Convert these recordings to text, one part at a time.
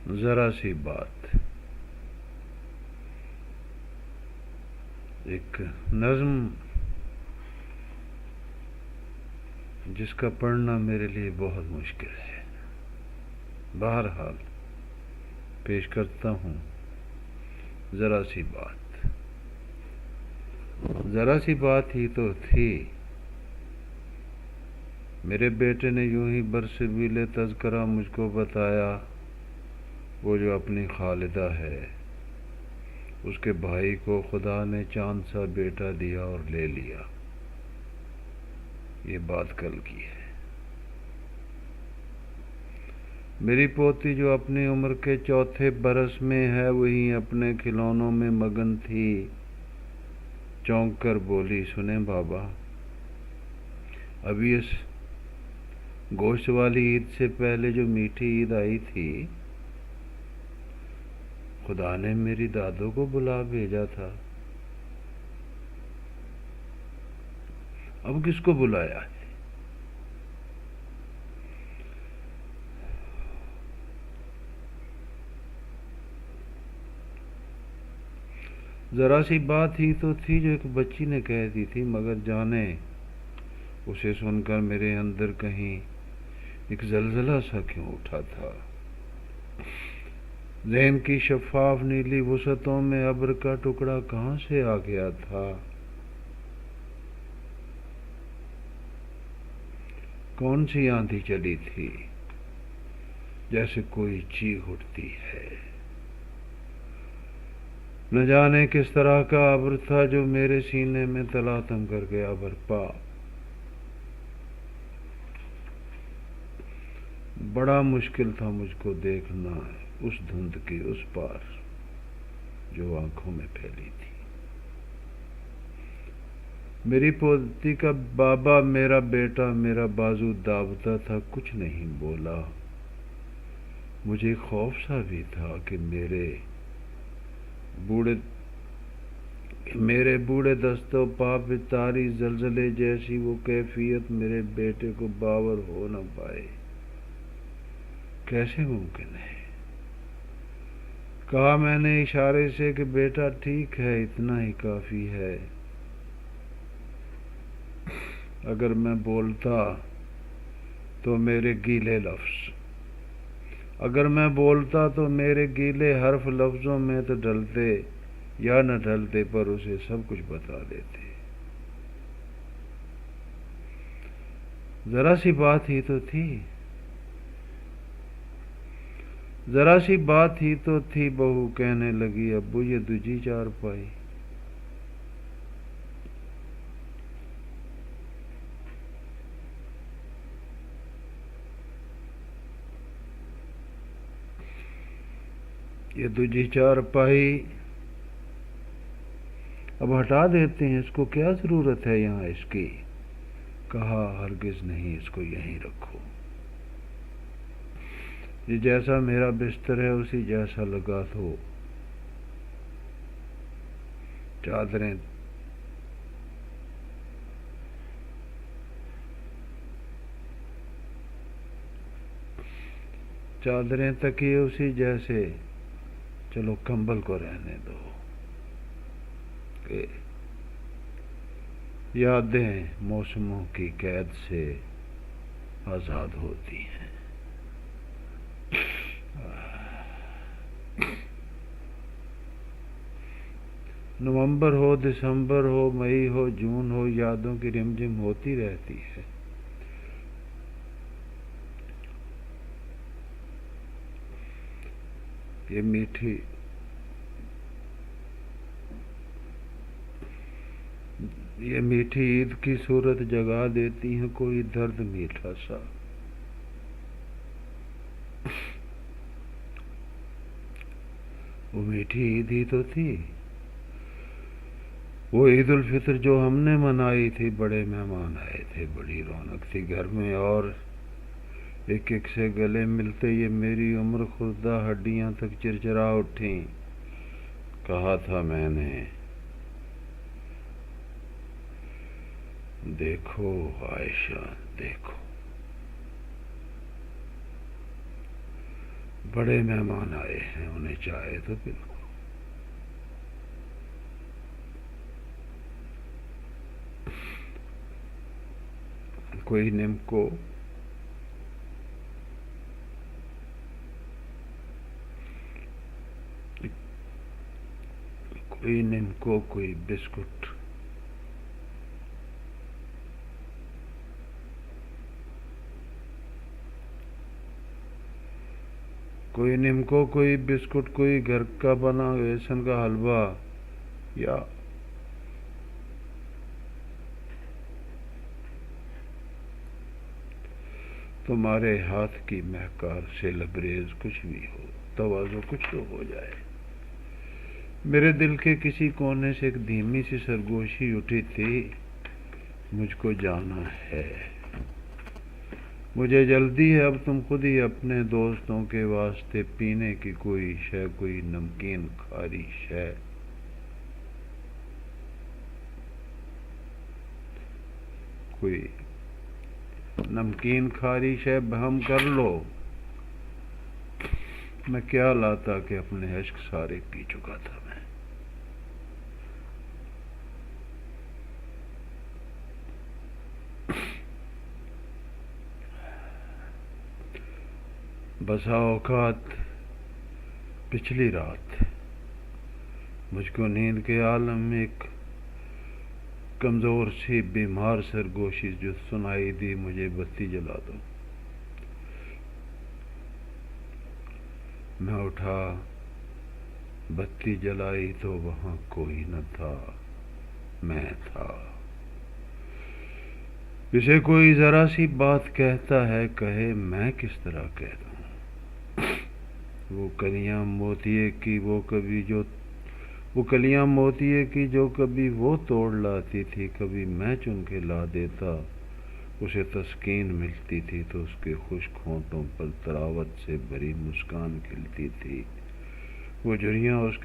ذرا سی بات، ایک نظم جس کا پڑھنا میرے لیے بہت مشکل ہے، بہرحال پیش کرتا ہوں۔ ذرا سی بات، ذرا سی بات ہی تو تھی، میرے بیٹے نے یوں ہی برسبیل تذکرہ مجھ کو بتایا، وہ جو اپنی خالدہ ہے، اس کے بھائی کو خدا نے چاند سا بیٹا دیا اور لے لیا۔ یہ بات کل کی ہے۔ میری پوتی جو اپنی عمر کے چوتھے برس میں ہے، وہی اپنے کھلونوں میں مگن تھی، چونک کر بولی، سنیں بابا، ابھی اس گوشت والی عید سے پہلے جو میٹھی عید آئی تھی، خدا نے میری دادو کو بلا بھیجا تھا، اب کس کو بلایا ہے؟ ذرا سی بات ہی تو تھی جو ایک بچی نے کہہ دی تھی، مگر جانے اسے سن کر میرے اندر کہیں ایک زلزلہ سا کیوں اٹھا تھا۔ ذہن کی شفاف نیلی وسعتوں میں ابر کا ٹکڑا کہاں سے آ گیا تھا؟ کون سی آندھی چلی تھی جیسے کوئی چیخ اٹھتی ہے؟ نہ جانے کس طرح کا ابر تھا جو میرے سینے میں تلاطم کر گیا برپا۔ بڑا مشکل تھا مجھ کو دیکھنا اس دھند کی اس پار جو آنکھوں میں پھیلی تھی۔ میری پوتی کا بابا، میرا بیٹا میرا بازو دابتا تھا، کچھ نہیں بولا۔ مجھے خوف سا بھی تھا کہ میرے بوڑھے دست و پا پہ طاری زلزلے جیسی وہ کیفیت میرے بیٹے کو باور ہو نہ پائے۔ کیسے ممکن ہے؟ کہا میں نے اشارے سے کہ بیٹا ٹھیک ہے، اتنا ہی کافی ہے۔ اگر میں بولتا تو میرے گیلے حرف لفظوں میں تو ڈلتے یا نہ ڈلتے، پر اسے سب کچھ بتا دیتے۔ ذرا سی بات ہی تو تھی، ذرا سی بات ہی تو تھی، بہو کہنے لگی، ابو یہ دوجی چارپائی۔ یہ دوجی چارپائی اب ہٹا دیتے ہیں، اس کو کیا ضرورت ہے یہاں اس کی؟ کہا ہرگز نہیں، اس کو یہیں رکھو۔ یہ جیسا میرا بستر ہے اسی جیسا لگا دو۔ چادریں تکیے اسی جیسے، چلو کمبل کو رہنے دو کہ یادیں موسموں کی قید سے آزاد ہوتی ہیں۔ نومبر ہو، دسمبر ہو، مئی ہو، جون ہو، یادوں کی رمجم ہوتی رہتی ہے۔ یہ میٹھی عید کی صورت جگا دیتی ہیں کوئی درد میٹھا سا۔ وہ میٹھی عید ہی تو تھی، وہ عید الفطر جو ہم نے منائی تھی۔ بڑے مہمان آئے تھے، بڑی رونق تھی گھر میں، اور ایک ایک سے گلے ملتے یہ میری عمر خوردہ ہڈیاں تک چرچرا اٹھیں۔ کہا تھا میں نے، دیکھو عائشہ دیکھو، بڑے مہمان آئے ہیں، انہیں چائے تو پلاؤ۔ کوئی نمکو، کوئی نمکو، کوئی بسکٹ۔ کوئی نمکو، کوئی بسکٹ، کوئی گھر کا بنا بیسن کا حلوہ، یا تمہارے ہاتھ کی مہکار سے لبریز کچھ بھی ہو، تواضع کچھ تو ہو جائے۔ میرے دل کے کسی کونے سے ایک دھیمی سی سرگوشی اٹھی تھی، مجھ کو جانا ہے، مجھے جلدی ہے، اب تم خود ہی اپنے دوستوں کے واسطے پینے کی کوئی شے، کوئی نمکین کھاری شے، کوئی نمکین کھاری شے بہم کر لو۔ میں کیا لاتا کہ اپنے عشق سارے پی چکا تھا میں۔ بسا اوقات پچھلی رات مجھ کو نیند کے عالم میں ایک کمزور سی بیمار سرگوشی جو سنائی دی، مجھے بتی جلا دو۔ میں اٹھا، بتی جلائی تو وہاں کوئی نہ تھا، میں تھا۔ اسے کوئی ذرا سی بات کہتا ہے، کہے میں کس طرح کہہ دوں۔ وہ کلیاں موتیے کی جو کبھی وہ توڑ لاتی تھی، کبھی میں چن کے لا دیتا، اسے تسکین ملتی تھی تو اس کے خشک ہونٹوں پر طراوت سے بھری مسکان کھلتی تھی۔ وہ جھریاں اس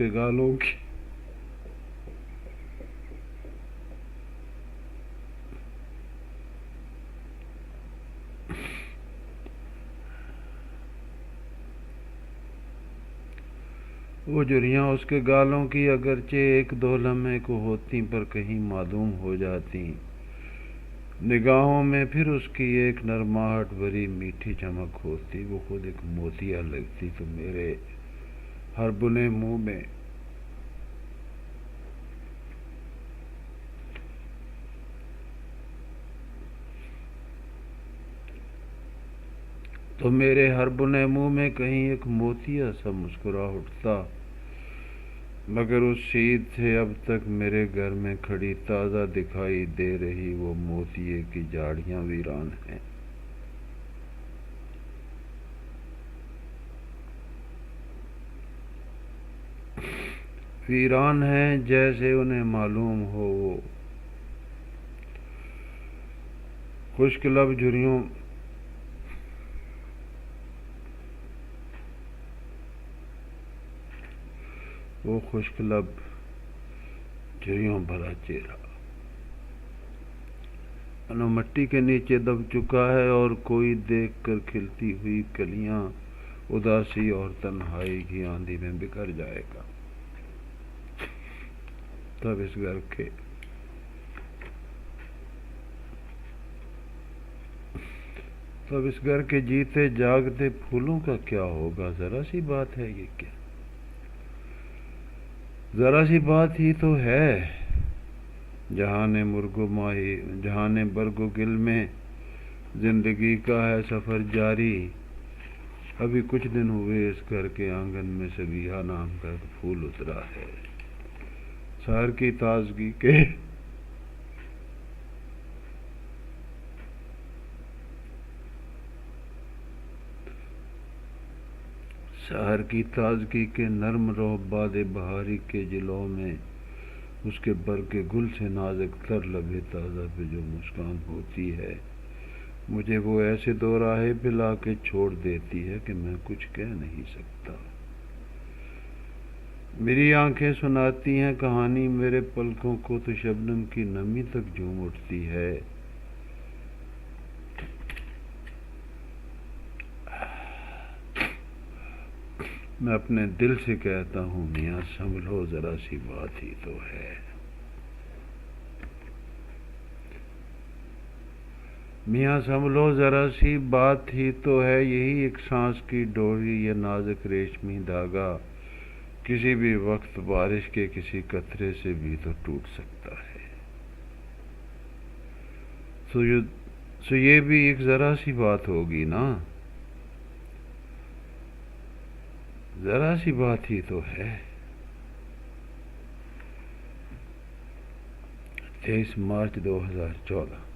کے گالوں کی اگرچہ ایک دو لمحے کو ہوتی پر کہیں معدوم ہو جاتی نگاہوں میں، پھر اس کی ایک نرماہٹ بھری میٹھی چمک ہوتی، وہ خود ایک موتیا لگتی تو میرے ہر بنے منہ میں کہیں ایک موتیا سا مسکرا اٹھتا۔ مگر اس عید سے اب تک میرے گھر میں کھڑی تازہ دکھائی دے رہی وہ موتیے کی جھاڑیاں ویران ہیں، جیسے انہیں معلوم ہو وہ خشک لب جھریوں بھرا چہرہ انو مٹی کے نیچے دب چکا ہے، اور کوئی دیکھ کر کھلتی ہوئی کلیاں اداسی اور تنہائی کی آندھی میں بکھر جائے گا۔ تب اس گھر کے جیتے جاگتے پھولوں کا کیا ہوگا؟ ذرا سی بات ہے یہ کیا؟ ذرا سی بات ہی تو ہے۔ جہاں برگ و گل میں زندگی کا ہے سفر جاری۔ ابھی کچھ دن ہوئے اس گھر کے آنگن میں سبیہا نام کا پھول اترا ہے۔ سحر کی تازگی کے نرم روح باد بہاری کے جلووں میں اس کے برگ گل سے نازک تر لبِ تازہ پہ جو مسکان ہوتی ہے، مجھے وہ ایسے دو راہے پہ لا کے چھوڑ دیتی ہے کہ میں کچھ کہہ نہیں سکتا۔ میری آنکھیں سناتی ہیں کہانی، میرے پلکوں کو تو شبنم کی نمی تک جھوم اٹھتی ہے۔ میں اپنے دل سے کہتا ہوں میاں سنبھلو ذرا سی بات ہی تو ہے، میاں سنبھلو ذرا سی بات ہی تو ہے، یہی ایک سانس کی ڈوری یا نازک ریشمی دھاگا کسی بھی وقت بارش کے کسی قطرے سے بھی تو ٹوٹ سکتا ہے۔ سو یہ بھی ایک ذرا سی بات ہوگی نا، ذرا سی بات ہی تو ہے۔ 23 مارچ 2014